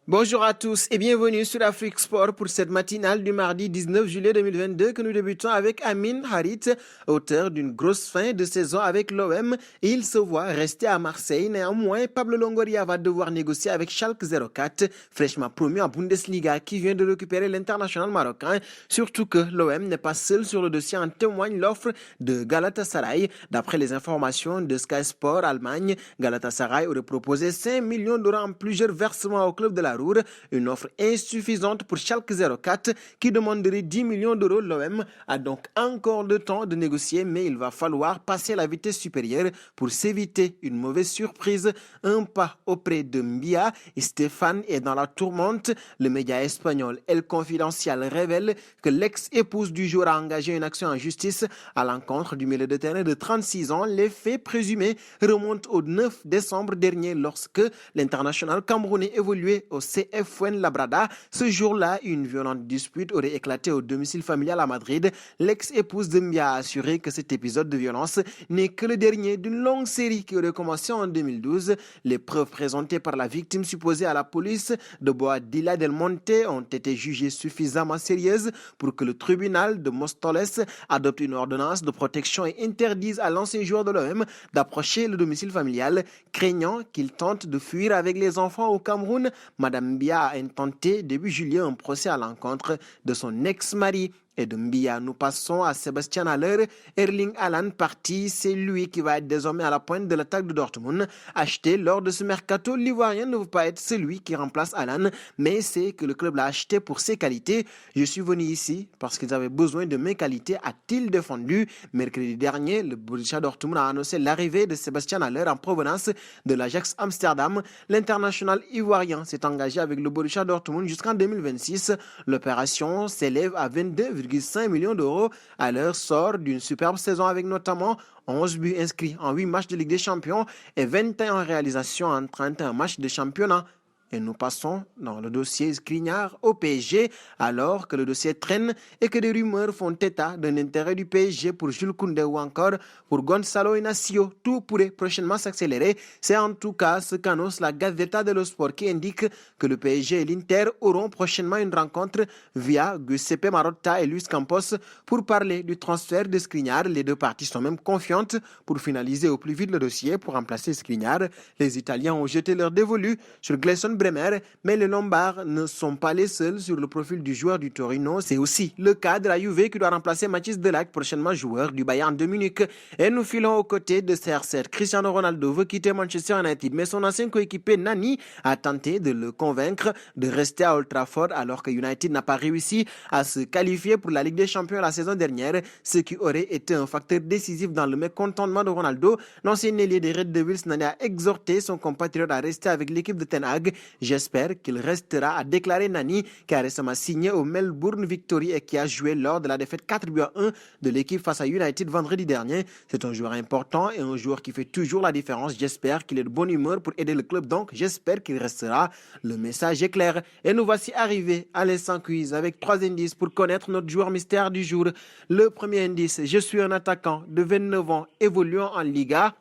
Bonjour à tous et bienvenue sur Afrique Sport pour cette matinale du mardi 19 juillet 2022 que nous débutons avec Amin Harit, auteur d'une grosse fin de saison avec l'OM. Il se voit rester à Marseille. Néanmoins, Pablo Longoria va devoir négocier avec Schalke 04, fraîchement promu en Bundesliga, qui vient de récupérer l'international marocain. Surtout que l'OM n'est pas seul sur le dossier, en témoigne l'offre de Galatasaray. D'après les informations de Sky Sport Allemagne, Galatasaray aurait proposé 5 millions d'euros en plusieurs versements au club de la Ruhr, une offre insuffisante pour Schalke 04 qui demanderait 10 millions d'euros. L'OM a donc encore le temps de négocier, mais il va falloir passer à la vitesse supérieure pour s'éviter une mauvaise surprise. Un pas auprès de Mbia et Stéphane est dans la tourmente. Le média espagnol El Confidencial révèle que l'ex-épouse du joueur a engagé une action en justice à l'encontre du milieu de terrain de 36 ans. Les faits présumés remontent au 9 décembre dernier lorsque l'international camerounais évoluait au CF Fuenlabrada. Ce jour-là, une violente dispute aurait éclaté au domicile familial à Madrid. L'ex-épouse de Mbia a assuré que cet épisode de violence n'est que le dernier d'une longue série qui aurait commencé en 2012. Les preuves présentées par la victime supposée à la police de Boadilla del Monte ont été jugées suffisamment sérieuses pour que le tribunal de Móstoles adopte une ordonnance de protection et interdise à l'ancien joueur de l'OM d'approcher le domicile familial, craignant qu'il tente de fuir avec les enfants au Cameroun. Madame Mbia a intenté début juillet un procès à l'encontre de son ex-mari et de Mbia. Nous passons à Sébastien Haller. Erling Haaland parti, c'est lui qui va être désormais à la pointe de l'attaque de Dortmund. Acheté lors de ce mercato, l'Ivoirien ne veut pas être celui qui remplace Haaland, mais c'est que le club l'a acheté pour ses qualités. Je suis venu ici parce qu'ils avaient besoin de mes qualités, a-t-il défendu. Mercredi dernier, le Borussia Dortmund a annoncé l'arrivée de Sébastien Haller en provenance de l'Ajax Amsterdam. L'international ivoirien s'est engagé avec le Borussia Dortmund jusqu'en 2026. L'opération s'élève à 22,5 millions d'euros. Haller sort d'une superbe saison avec notamment 11 buts inscrits en 8 matchs de Ligue des Champions et 21 réalisations en 31 matchs de championnat. Et nous passons dans le dossier Skriniar au PSG, alors que le dossier traîne et que des rumeurs font état d'un intérêt du PSG pour Jules Koundé ou encore pour Gonzalo Inacio. Tout pourrait prochainement s'accélérer. C'est en tout cas ce qu'annonce la Gazzetta dello Sport qui indique que le PSG et l'Inter auront prochainement une rencontre via Giuseppe Marotta et Luis Campos pour parler du transfert de Skriniar. Les deux parties sont même confiantes pour finaliser au plus vite le dossier pour remplacer Skriniar. Les Italiens ont jeté leur dévolu sur Gleison Bremer, mais les Lombards ne sont pas les seuls sur le profil du joueur du Torino. C'est aussi le cas de la Juve qui doit remplacer Mathis Delac, prochainement joueur du Bayern de Munich. Et nous filons aux côtés de CR7. Cristiano Ronaldo veut quitter Manchester United, mais son ancien coéquipier Nani a tenté de le convaincre de rester à Old Trafford alors que United n'a pas réussi à se qualifier pour la Ligue des Champions la saison dernière, ce qui aurait été un facteur décisif dans le mécontentement de Ronaldo. L'ancien ailier des Red Devils Nani a exhorté son compatriote à rester avec l'équipe de Ten Hag. J'espère qu'il restera, a déclaré Nani, qui a récemment signé au Melbourne Victory et qui a joué lors de la défaite 4-1 de l'équipe face à United vendredi dernier. C'est un joueur important et un joueur qui fait toujours la différence. J'espère qu'il est de bonne humeur pour aider le club, donc j'espère qu'il restera. Le message est clair. Et nous voici arrivés à l'instant quiz avec 3 indices pour connaître notre joueur mystère du jour. Le premier indice, je suis un attaquant de 29 ans évoluant en Liga.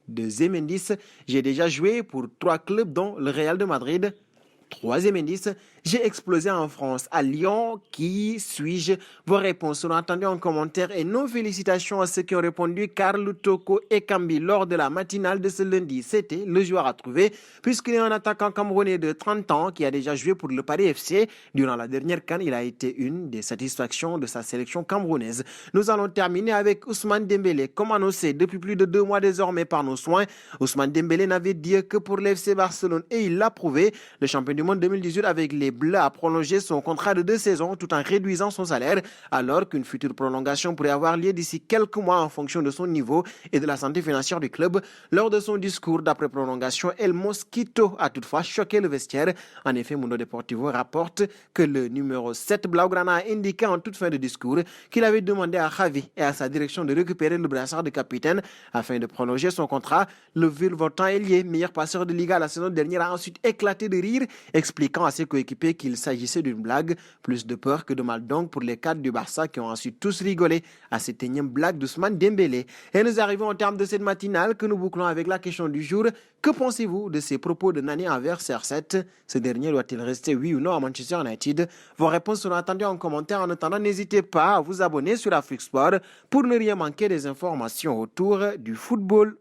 Deuxième indice, j'ai déjà joué pour 3 clubs dont le Real de Madrid. Troisième indice, j'ai explosé en France, à Lyon. Qui suis-je? Vos réponses seront attendues en commentaire et nos félicitations à ceux qui ont répondu. Karl Toko et Kambi lors de la matinale de ce lundi. C'était le joueur à trouver puisqu'il est un attaquant camerounais de 30 ans qui a déjà joué pour le Paris FC. Durant la dernière CAN, il a été une des satisfactions de sa sélection camerounaise. Nous allons terminer avec Ousmane Dembélé. Comme annoncé depuis plus de 2 mois désormais par nos soins, Ousmane Dembélé n'avait dit que pour l'FC Barcelone et il l'a prouvé. Le champion du monde 2018 avec les Bleus a prolongé son contrat de 2 saisons tout en réduisant son salaire, alors qu'une future prolongation pourrait avoir lieu d'ici quelques mois en fonction de son niveau et de la santé financière du club. Lors de son discours d'après prolongation, El Mosquito a toutefois choqué le vestiaire. En effet, Mundo Deportivo rapporte que le numéro 7 Blaugrana a indiqué en toute fin de discours qu'il avait demandé à Xavi et à sa direction de récupérer le brassard de capitaine afin de prolonger son contrat. Le votant ailier, meilleur passeur de Liga la saison dernière, a ensuite éclaté de rire, expliquant à ses coéquipiers anticipé qu'il s'agissait d'une blague. Plus de peur que de mal donc pour les cadres du Barça qui ont ensuite tous rigolé à cette énième blague d'Ousmane Dembélé. Et nous arrivons au terme de cette matinale que nous bouclons avec la question du jour. Que pensez-vous de ces propos de Nani envers CR7? Ce dernier doit-il rester oui ou non à Manchester United? Vos réponses seront attendues en commentaire. En attendant, n'hésitez pas à vous abonner sur Afrique Sport pour ne rien manquer des informations autour du football.